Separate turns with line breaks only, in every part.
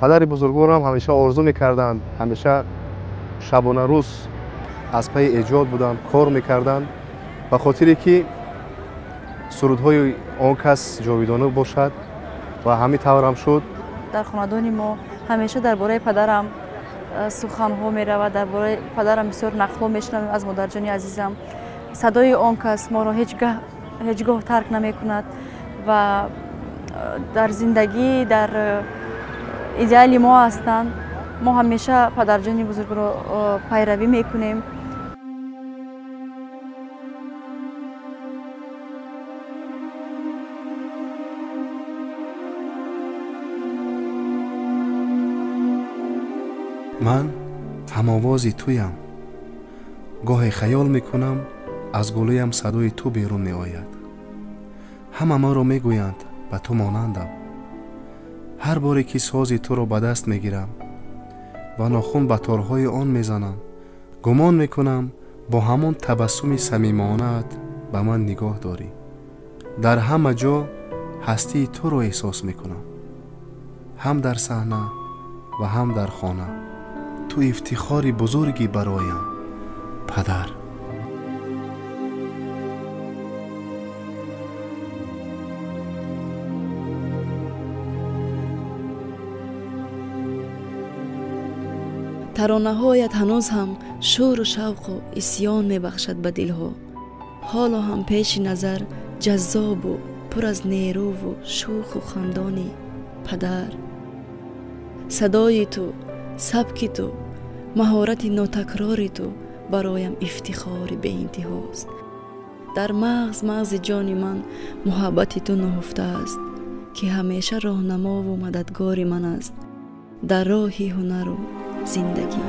падари бузургорам ҳамеша орзу мекарданд, ҳамеша шабона рӯз аз паи эҷод буданд, кор мекарданд ба хотире ки сурудҳои он кас ҷовидона бошад ва ҳамин таврам шуд.
дар хонадони мо ҳамеша дар бораи падарам суханҳо меравад, дар бораи падарам бисёр нақлҳо мешунавем аз модарҷони азизам. садои он кас моро ҳеҷ гоҳ тарк намекунад ва дар зиндагӣ дар идеали мо ҳастанд. мо ҳамеша падарҷони бузургро пайравӣ мекунем.
ман ҳамовози туям. гоҳе хаёл мекунам аз гулӯям садои ту берун меояд. ҳама маро мегӯянд ба ту монандам. ҳар боре ки сози туро ба даст мегирам ва нохун ба торҳои он мезанам, гумон мекунам бо ҳамон табассуми самимонаат ба ман нигоҳ дорӣ. дар ҳама ҷо ҳастии туро эҳсос мекунам, ҳам дар саҳна ва ҳам дар хона. ту ифтихори бузургӣ бароям, падар.
таронаҳоят ҳанӯз ҳам шӯру шавқу исьён мебахшад ба дилҳо. ҳоло ҳам пеши назар ҷаззобу пур аз нерӯву шӯху хандони падар. садои ту, сабки ту, маҳорати нотакрори ту бароям ифтихори беинтиҳост. дар мағзи ҷони ман муҳаббати ту ноҳуфтааст, ки ҳамеша роҳнамову мададгори ман аст дар роҳи ҳунару зиндагӣ.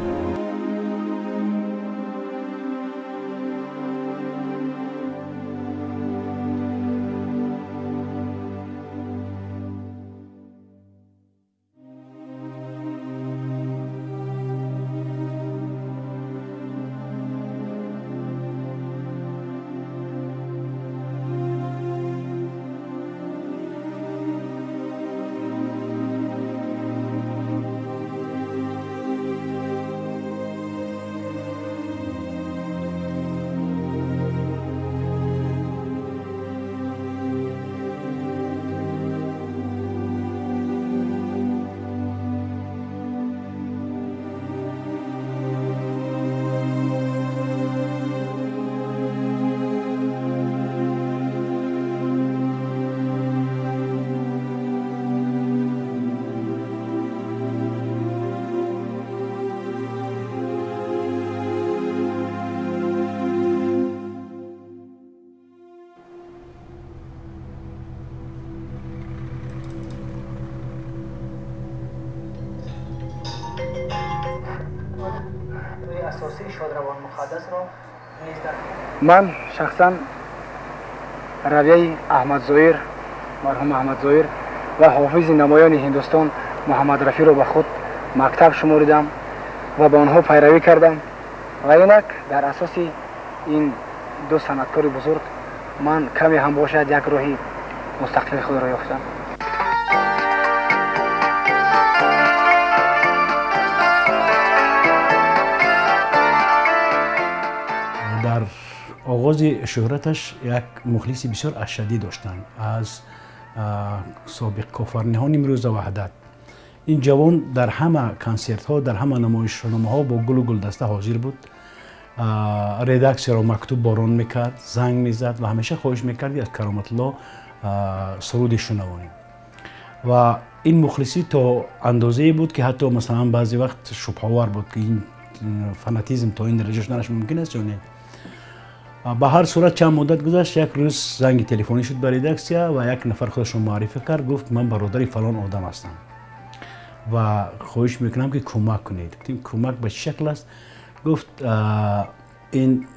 من شخصا رویه احمد ظاهر، مرحوم احمد ظاهر و حافظ نمایان هندوستان محمد رفیع را به خود مکتب شمردم و به آنها پیروی کردم و اینک در اساس این دو صنعتکار بزرگ من کمی هم باشد یک راهی مستقل خود را یافتم.
در آغاز شهرتش یک مخلصی بسیار اشدی داشتند از سابق کافرنهان امروز وحدت. این جوان در همه کنسرت ها، در همه نمایشنامه ها با گل و گلدسته حاضر بود. ردکسیون را مکتوب باران میکرد، زنگ میزد و همیشه خواهش میکرد از کرامت الله سرود شنوانیم. و این مخلصی تا اندازه‌ای بود که حتی مثلا بعضی وقت شبه‌آور بود که این فناتیزم تا این درجه شدنش ممکن است یا نه. به هر صورت چند مدت گذشت، یک روز زنگ تلفنی شد برای ردکسیا و یک نفر خودش رو معرفی کرد، گفت من برادر فلان آدم هستم و خواهش میکنم که کمک کنید. گفتیم کمک به چه شکل است؟ گفت این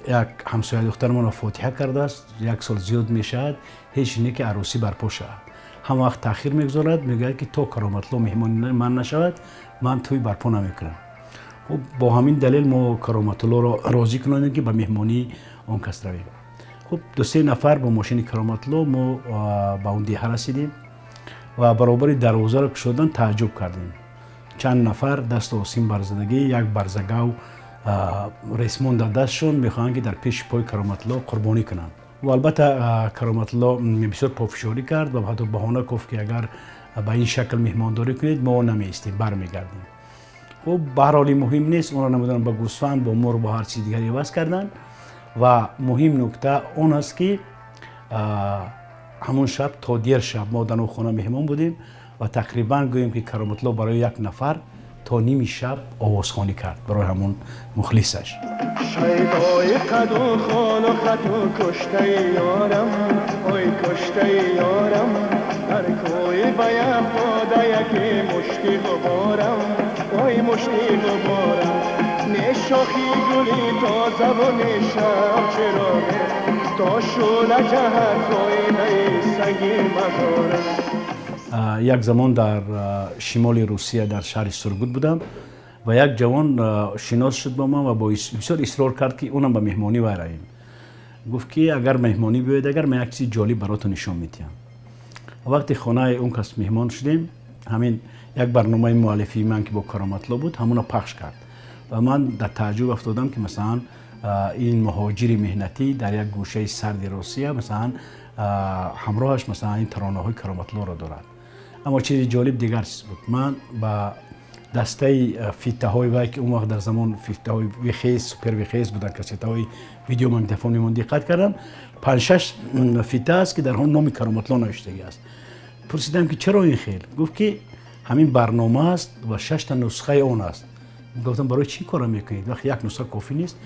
یک همسایه دخترمان را فاتحه کرده است، یک سال زیاد میشد، هیچ نه که عروسی برپا شود، هم وقت تاخیر میگذارد، میگه که تا کرامت الله مهمان من نشود من توی برپا نمیکنم. خب با همین دلیل ما کرامت الله را راضی کنیم که به مهمانی اون کس رویم. خب دو سه نفر با ماشین کرامت الله ما به اون دیه رسیدیم و برابر دروازه را کشیدن تعجب کردیم. چند نفر دست آسین برزدگی، یک برزگاو رسمون در دستشون میخوان که در پیش پای کرامت الله قربانی کنن و البته کرامت الله بسیار پافشاری کرد و حتی بهانه گفت که اگر به این شکل مهمانداری کنید ما نمیستیم، برمیگردیم. خب به هر حال مهم نیست، اونا نمیدونن با گوسفند با مرغ با هر چیز دیگری عوض کردن و مهم نکته اون است که همون شب تا دیر شب ما در خانه مهمان بودیم و تقریبا گوییم که کرامت الله برای یک نفر تا نیم شب آوازخوانی کرد برای همون مخلصش.
شیدای قد و خان و خط و کشته یارم، اوی کشته یارم، در کوی بیم پاده یکی مشتی غبارم، اوی مشتی غبارم، نه شاخی گلی تازه و نه شب چراغه، تا شوله جهت کوی سنگی مزارم.
یک زمان در شمال روسیه در شهر سرگوت بودم و یک جوان شناس شد با من و با بسیار اصرار کرد که اونم به مهمانی واییم. گفت که اگر مهمانی بیاید، اگر من یک چیز جالب براتون نشون میدم. وقتی خانه اون کس مهمان شدیم، همین یک برنامه مؤلفی من که با کرامت الله بود همون پخش کرد و من در تعجب افتادم که مثلا این مهاجر مهنتی در یک گوشه سرد روسیه مثلا همراهش مثلا این ترانه های کرامت الله را دارد. اما چیز جالب دیگر چیز بود، من با دسته فیته های وای که اون وقت در زمان فیته های ویخیز سوپر ویخیز بودن، کسیت های ویدیو ماگنیتوفون من دقت کردم 5-6 فیته است که در هم نام کرامت الله نوشته است. پرسیدم که چرا این خیل؟ گفت که همین برنامه است و 6 تا نسخه اون است. گفتم برای چی کار میکنید وقتی یک نسخه کافی نیست؟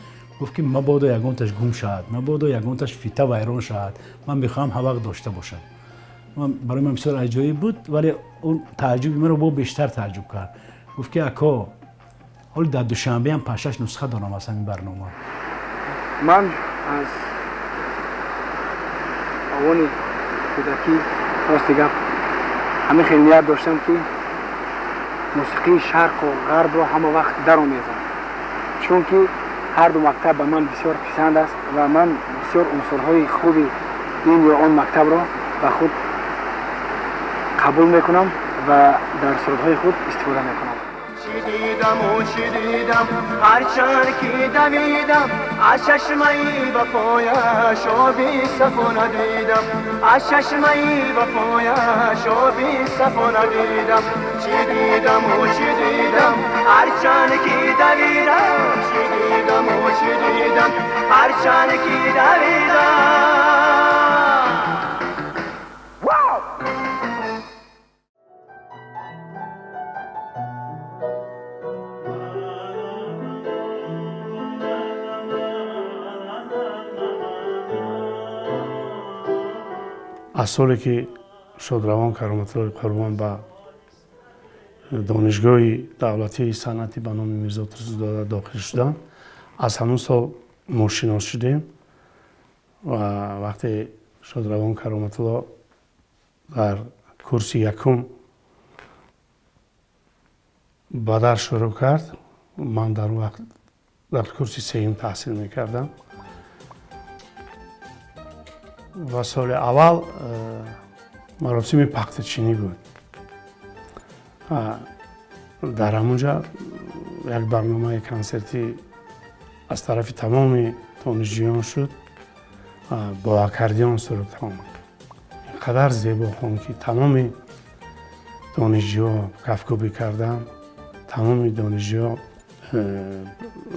گفت که مبادا یگانتش گم شد، مبادا یگانتش فیته ویران شد، من میخوام هر وقت داشته باشم. برای من بسیار عجیب بود، ولی اون تعجب مرا با بیشتر تعجب کرد. گفت که اکا حالا در دوشنبه هم 5-6 نسخه دارم از همین برنامه.
من از آوان کودکی راستی گپ همه خیلی نیت داشتم که موسیقی شرق و غرب را همه وقت در آمیزم، چون که هر دو مکتب به من بسیار پسند است و من بسیار عنصرهای خوبی این یا آن مکتب را به خود قبول میکنم و در سرودهای خود استفاده میکنم.
چی دیدم و چی دیدم هرچند که دویدم، از چشمه وفایش آبی صفا ندیدم، از چشمه وفایش آبی صفا ندیدم. چی دیدم و چی دیدم هرچند که دویدم، چی دیدم و چی دیدم هرچند که دویدم.
از سالی که شادروان کرامت الله قربان به دانشگاه دولتی صنعتی به نام میرزا ترسوزاده داخل شدن، از همون سال ما شناس شدیم و وقتی شادروان کرامت الله در کورس یکم به در شروع کرد، من در وقت در کورس سیم تحصیل میکردم و سال اول مراسم پختچینی بود. در همونجا یک برنامه کنسرتی از طرف تمام دانشجویان شد، با اکاردیون سرود آمد. اینقدر زیبا خوند که تمام دانشجوها کفکوبی کردن، تمام دانشجوها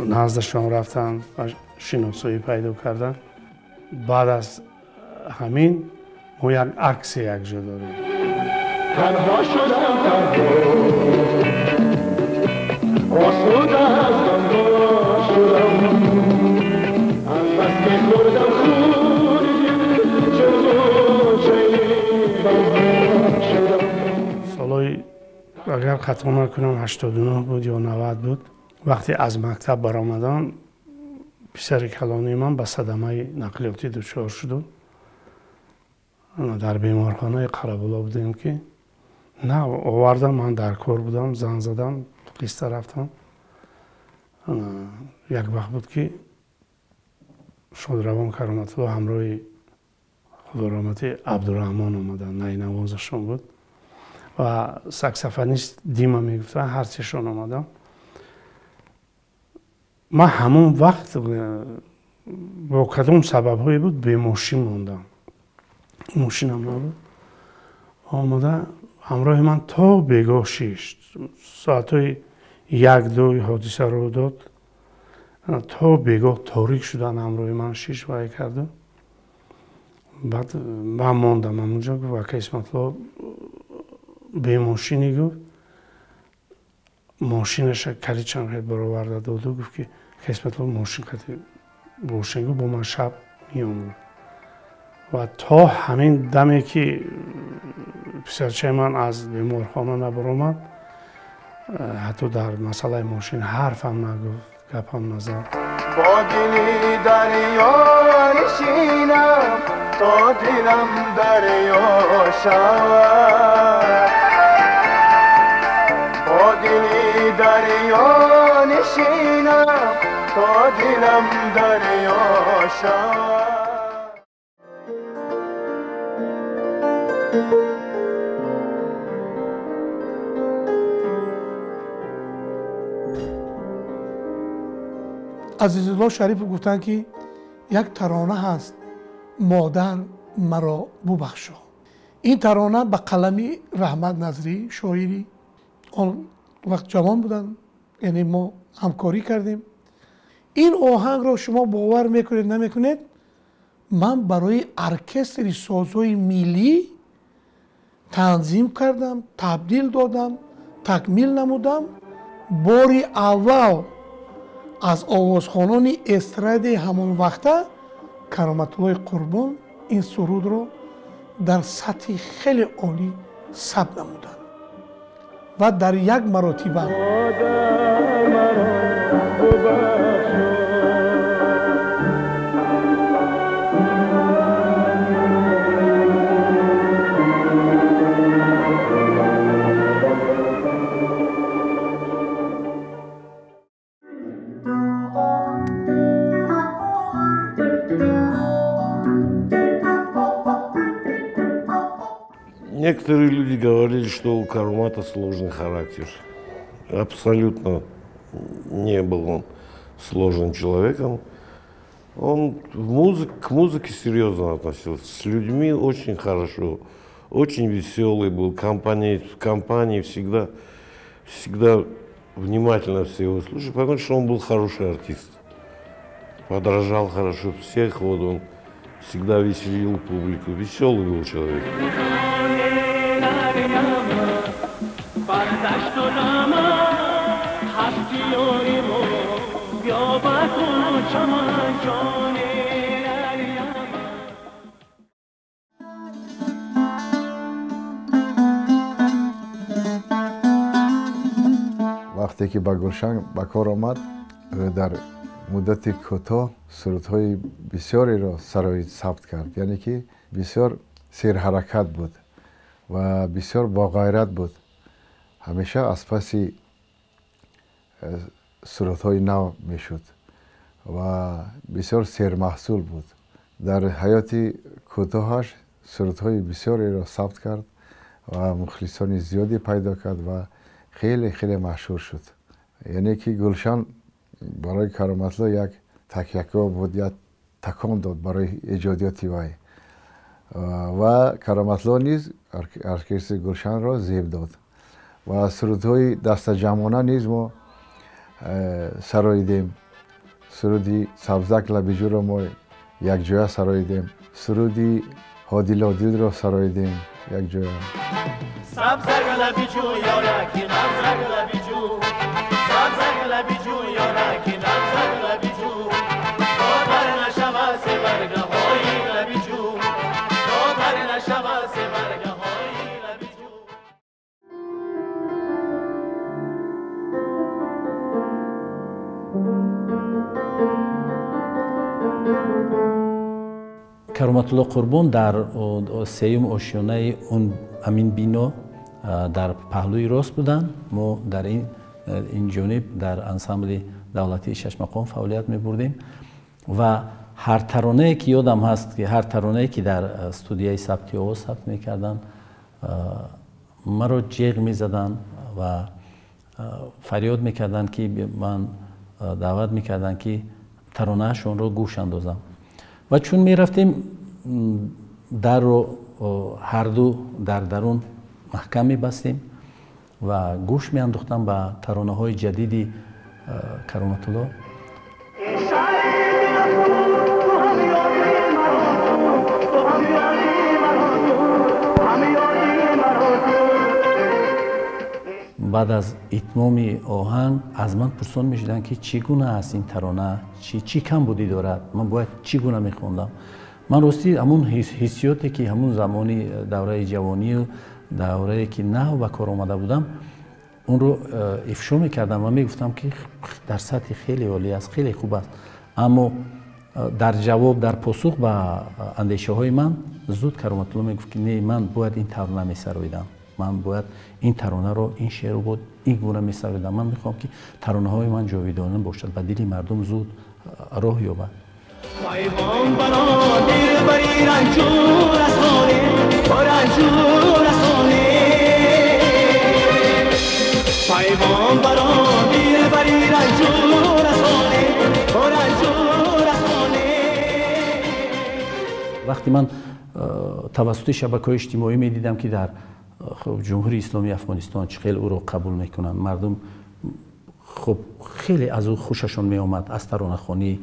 نزدشان رفتن و شناسایی پیدا کردن. بعد از همین ما یک عکس یک جا داریم.
تنها شدم تنها آسوده از تنها شدم، از بس که
اگر خطا نکنم 89 بود یا 90 بود. وقتی از مکتب برآمدم پسر کلانی من به صدمه نقلیاتی دچار شد. در بیمارخانه قره‌بالا بودیم که نه آوردم، من در کار بودم، زنگ زدم، قصه رفتم. یک وقت بود که شادروان کرامت الله همراه خدا رحمتی عبدالرحمن آمدن، نینوازشون بود و ساکسوفونیست دیما میگفتن، هر چیشون آمدن. من همون وقت با کدام سبب هایی بود به ماشین موندم، ماشینم نبود. آمده همراه من تا بیگاه 6 ساعت های 1-2 حادثه رو داد، تا بیگاه تاریک شدن همراه من 6 وای کرده. بعد من موندم همونجا و که اسمت الله به ماشینی گفت، ماشینش کلی چند خیلی برآورده داد و گفت که اسمت الله ماشین کلی روشن گفت با من شب میام. و تا همین دمی که پسرچه من از بیمارخانه نبرآمد حتی در مسئله ماشین حرفم نگفت، گپم نزد.
با دلی دریا نشینم تا دلم دریا شود، با دلی دریا نشینم تا دلم دریا شود.
عزیزالله شریف گفتن که یک ترانه هست مادر مرا ببخشا. این ترانه به قلمی رحمت نظری شاعری، آن وقت جوان بودن، یعنی ما همکاری کردیم. این آهنگ را شما باور میکنید نمیکنید، من برای ارکستر سازهای ملی تنظیم کردم، تبدیل دادم، تکمیل نمودم. باری اول از آوازخوانان استراد همون وقته کرامت الله قربان این سرود رو در سطح خیلی عالی ثبت نمودن و در یک مراتبه
Некоторые люди говорили, что у Карумата сложный характер. Абсолютно не был он сложным человеком. Он к музыке серьезно относился, с людьми очень хорошо, очень веселый был, в компании всегда внимательно все его слушали, потому что он был хороший артист. Подражал хорошо всех, вот он всегда веселил публику, веселый был человек.
وقتی که با گلشن به کار آمد در مدت کوتاه سرودهای بسیاری را سرای ثبت کرد، یعنی که بسیار سیر حرکت بود و بسیار با غیرت بود. همیشه از پس سرودهای نو میشد و بسیار سیر محصول بود. در حیات کوتاهش سرودهای بسیاری را ثبت کرد و مخلصان زیادی پیدا کرد و خیلی خیلی مشهور شد. یعنی که گلشن برای کرامت الله یک تکیه‌گاه بود، یک تکان داد برای ایجادیات وی و کرامت الله نیز ارکستر گلشن را زیب داد و سرودهای دست جمعانه نیز ما سراییدیم. سرودی سبزک لبیجو را ما یک جایه سراییدیم، سرودی هادی لادیل را سراییدیم یک جایه. سبزک لبیجو یارکی نبزک لبیجو، سبزک لبیجو یارکی نبزک لبیجو، دادر نشود سی برگه های لبیجو، دادر نشود سی برگه های لبیجو.
кароматулло қурбон дар сеюм ошёнаи амин бино дар паҳлӯи рост буданд. мо дар ин ҷониб дар ансамбли давлатии Шашмақом фаъолият мебурдем ва ҳар таронае ки ёдам ҳаст ки ҳар таронае ки дар студияи сабти овоз сабт мекарданд, маро ҷиғ мезаданд ва фарёд мекарданд ки ман даъват мекарданд ки таронаашонро гӯш андозам. ва чун мерафтем дарро ҳарду дар дарун маҳкам мебастем ва гӯш меандохтам ба таронаҳои ҷадиди кароматулло. баъд аз итмоми оҳанг аз ман пурсон мешуданд ки чӣ гуна аст ин тарона, чӣ камбудӣ дорад, ман бояд чӣ гуна мехондам. ман ростӣ ҳамун ҳиссиёте ки ҳамун замони давраи ҷавонию даврае ки нав ба кор омада будам, онро ифшо мекардам ва мегуфтам ки дар сатҳи хеле олӣ аст, хеле хуб аст. аммо дар ҷавоб, дар посух ба андешаҳои ман зуд Кароматулло мегуфт ки не, ман бояд ин тарона месароидам, ман бояд ин таронаро, ин шеъру бояд ин гуна месароидам. ман мехоҳам ки таронаҳои ман ҷовидона бошад, ба дили мардум зуд роҳ ёбад. вақте ман тавассути шабакаҳои иҷтимоӣ медидам ки дар ҷумҳури исломии Афғонистон чӣ хеле ӯро қабул мекунанд, мардум хуб хеле аз ӯ хушашон меомад, аз таронахонии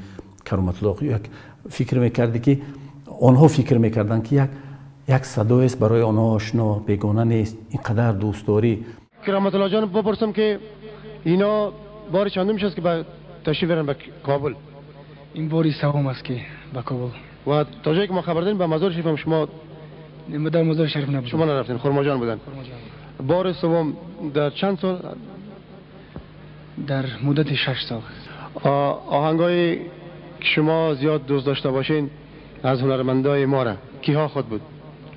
Кароматулло. як фикр мекарди ки онҳо фикр мекарданд ки як садоест барои онҳо ошно, бегона нест, инқадар дӯстдорӣ.
Кароматуллоҷон бопурсам ки ино бори чандумш аст ки ба ташриф беранд ба Кобул?
ин бори савум аст ки ба Кобул.
ва то ҷое ки мо хабар дорем ба мазори шариф ҳам шумо
дар мазори шариф набудем.
шумо нарафтем, хурмоҷон буданд. бори савум дар чанд сол?
дар муддати 6 сол.
آهنگایی که شما زیاد دوست داشته باشین از هنرمندای ما را کیها خود بود؟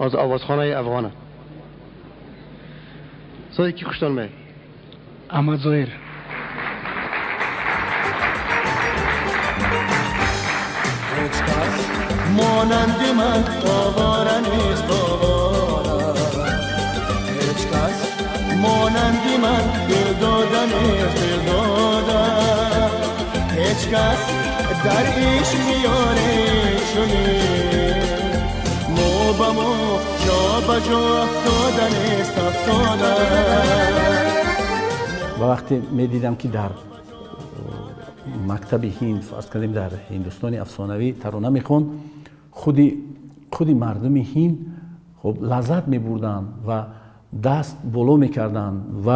از آوازخانه افغانه. صدای کی خوشتان می؟
احمد ظاهر.
مانند من آواره نیست آواره، هیچ کس مانند من دلداده نیست دلداده، هیچ کس در عشق میاره شده، مو به مو جا به جا افتاده نیست افتاده.
و وقتی میدیدم که در مکتب هند، فرض کردیم در هندوستان افسانوی ترانه میخوند، خودی مردم هند خب لذت میبردن و دست بلو میکردن و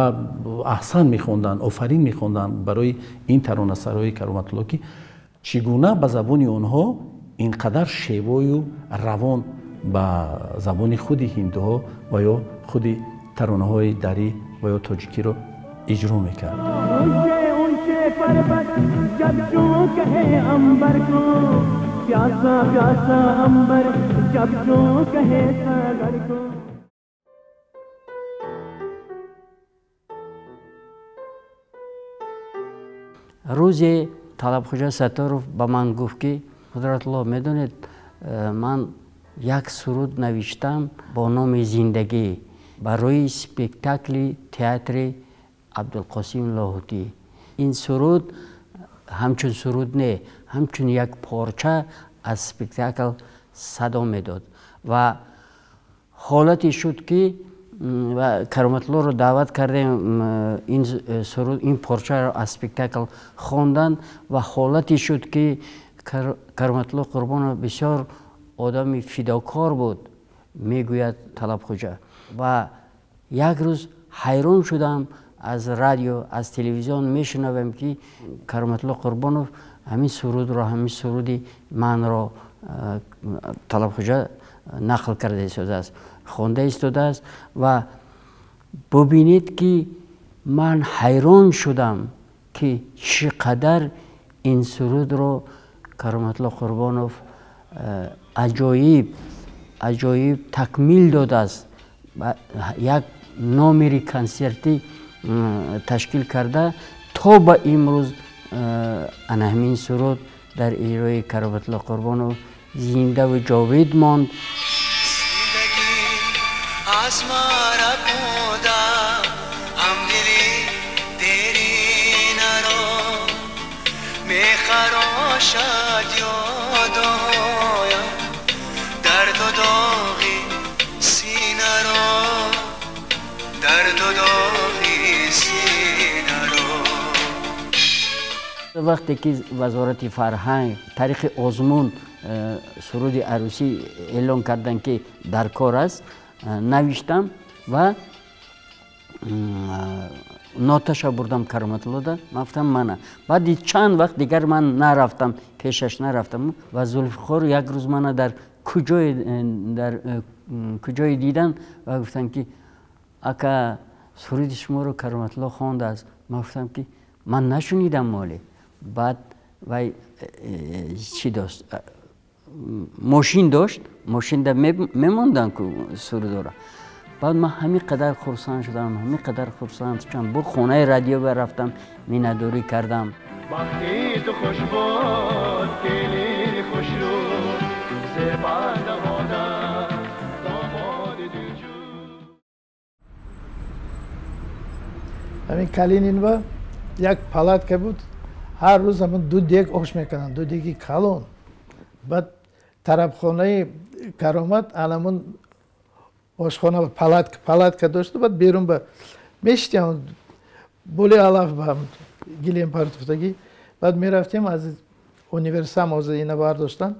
احسن میخوندن، آفرین میخوندن برای این ترانه سرای کرامتالله که چگونه به زبان آنها اینقدر شیوای و روان به زبان خود هندوها و یا خود ترانه های دری و یا تاجیکی رو اجرا میکرد.
روزی طلبخوجا ستارов ба ман гуфт ки қудратлло медонед ман як суруд навиштам бо номи зиндагӣ барои спектакли театри Абдулқосим Лоҳутӣ. ин суруд ҳамчун суруд не, ҳамчун як порча аз спектакл садо медод ва ҳолате шуд ки Кароматуллоро даъват кардем ин порчаро аз спектакл хондан ва ҳолате шуд ки Кароматулло Қурбонов бисёр одами фидокор буд, мегӯяд Талабхоҷа. ва як рӯз ҳайрон шудам, аз радио, аз телевизион мешунавем ки Кароматулло Қурбонов ҳамин суруди манро Талабхоҷа нақл карда истодааст, хонда истодааст ва бубинед ки ман ҳайрон шудам ки чӣ қадар ин сурудро Кароматулло Қурбонов عجایب تکمیل داده است. یک نامری کنسرتی تشکیل کرده تا به امروز همین سرود در اجرای کرامت الله قربانو زنده و جاوید ماند. وقتی که وزارت فرهنگ طریق آزمون سرود عروسی اعلان کردن که در کار است، نوشتم و نوتش بردم کرامت الله ده. گفتم من بعد چند وقت دیگر من نرفتم پیشش نرفتم و زلفخار یک روز من در کجای دیدن و گفتن که اکا سرود شما رو کرامت الله خوانده است. من گفتم که من نشنیدم مالی. بعد وای چی داشت؟ ماشین داشت، ماشین در میموندن که سرود را. بعد من همین قدر خرسند شدم، همین قدر خرسند شدم. با خونه رادیو برفتم، مینادوری کردم.
وقتی تو خوش بود دلی خوش رو زبان نمادم داماد دلجو.
همین کالینین با یک پالاتکا بود. هر روز همون دو دیگ آش میکنن، دو دیگی کالون. بعد طرفخانه کرامت علمون آشخانه پالاتکا داشت. بعد بیرون با میشتیم بولی علاف با هم گیلیم پارتفتگی. بعد میرفتیم از اونیورسام از اینا برداشتن.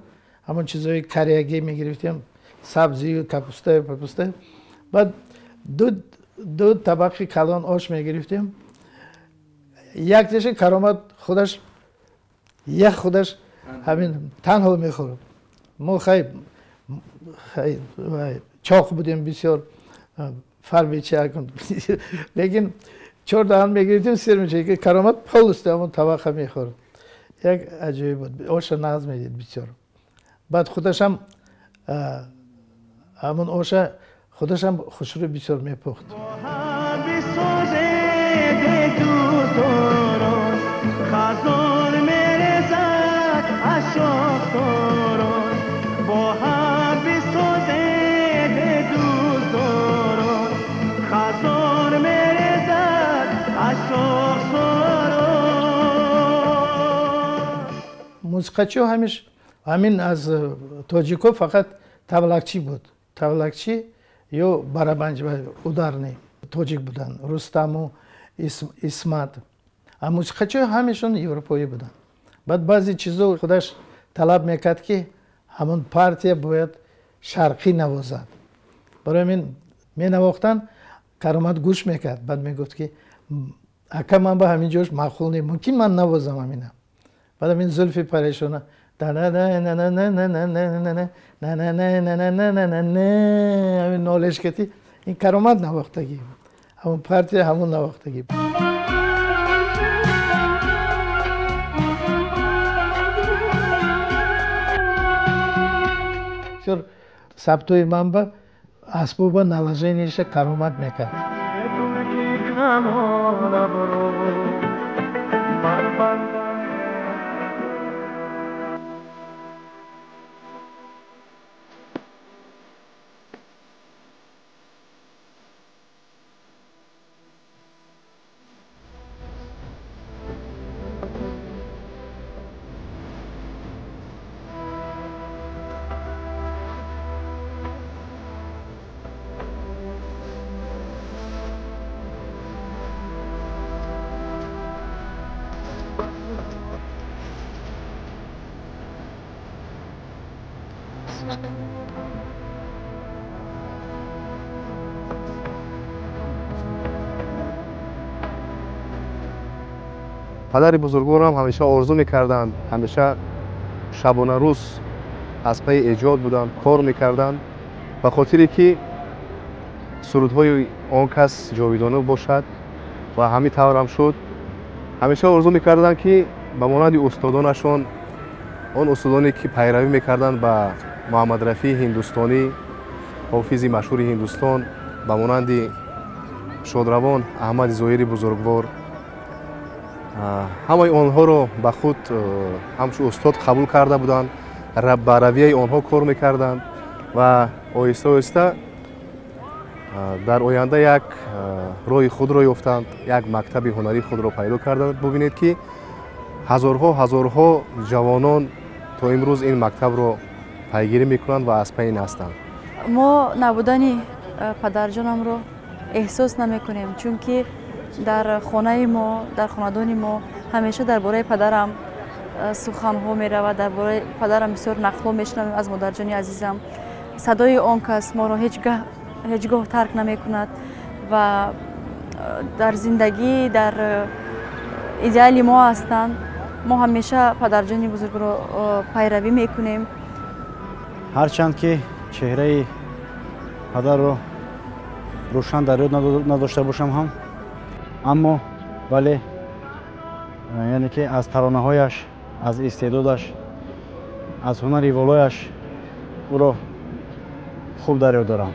همون چیزای کریگی میگرفتیم، سبزی و کپوسته. بعد دو طبق کالون آش میگرفتیم. یک دیش کرامت خودش همین تنها میخورد. ما خیلی چاق بودیم بسیار فربیچه کن. لیکن چور دهان میگیردیم سیر میشه که کرامت پولسته همون طبق میخورد. یک عجیب بود. آش ناز میدید بسیار. بعد خودش هم همون آش خودش هم خوشرو بسیار میپخت.
خزان میرزد اشاق داران با هم بسازه دوست داران خزان میرزد اشاق داران.
موسیقیچی همیش همین از تاجیکو فقط تبلکچی بود. تبلکچی یا برابنج و اودارنی تاجیک بودن. رستم و اسمت. موسیقیچی همیشون اروپایی بودن. بعد بعضی چیزا خودش طلب میکرد که همون پارتی باید شرقی نوازد. برای من می نواختن کرامت گوش میکرد. بعد میگفت که اکا من با همین جوش معقول نیم، ممکن من نوازم همینم. بعد همین زلفی پریشونه همین نالش کتی این کرامت نواختگی، همون پارتی همون نواختگی. سبتوی من با اسباب نواژنیش کرامت میکرد.
پدر بزرگوارم همیشه آرزو میکردند، همیشه شبانه روز از پی ایجاد بودند، کار میکردند به خاطری که سرودهای آن کس جاویدانه باشد و همین طور هم شد. همیشه آرزو میکردند که به مانند استادانشان он усулоне ки пайравӣ мекарданд ба муҳаммадрафии ҳиндустонӣ, ҳофизи машҳури ҳиндустон, ба монанди шодравон аҳмади зоири бузургвор, ҳамаи онҳоро ба худ ҳамчун устод қабул карда буданд, ба равияи онҳо кор мекарданд ва оҳиста оҳиста дар оянда як роҳи худро ёфтанд, як мактаби ҳунарии худро пайдо карданд. бубинед ки ҳазорҳо ҷавонон то имрӯз ин мактабро пайгирӣ мекунанд ва аз пайн ҳастанд.
мо набудани падарҷонамро эҳсос намекунем, чунки дар хонаи мо, дар хонадони мо ҳамеша дар бораи падарам суханҳо меравад, дар бораи падарам бисёр нақлҳо мешунавем аз модарҷони азизам. садои он кас моро ҳеҷ гоҳ тарк намекунад ва дар зиндагӣ, дар идеали мо ҳастанд. мо ҳамеша падарҷони бузургро пайравӣ мекунем.
ҳарчанд ки чеҳраи падарро рӯшан дар ёд надошта бошам ҳам, аммо вале яъне ки аз таронаҳояш, аз истеъдодаш, аз ҳунари волояш ӯро хуб дар ёд дорам.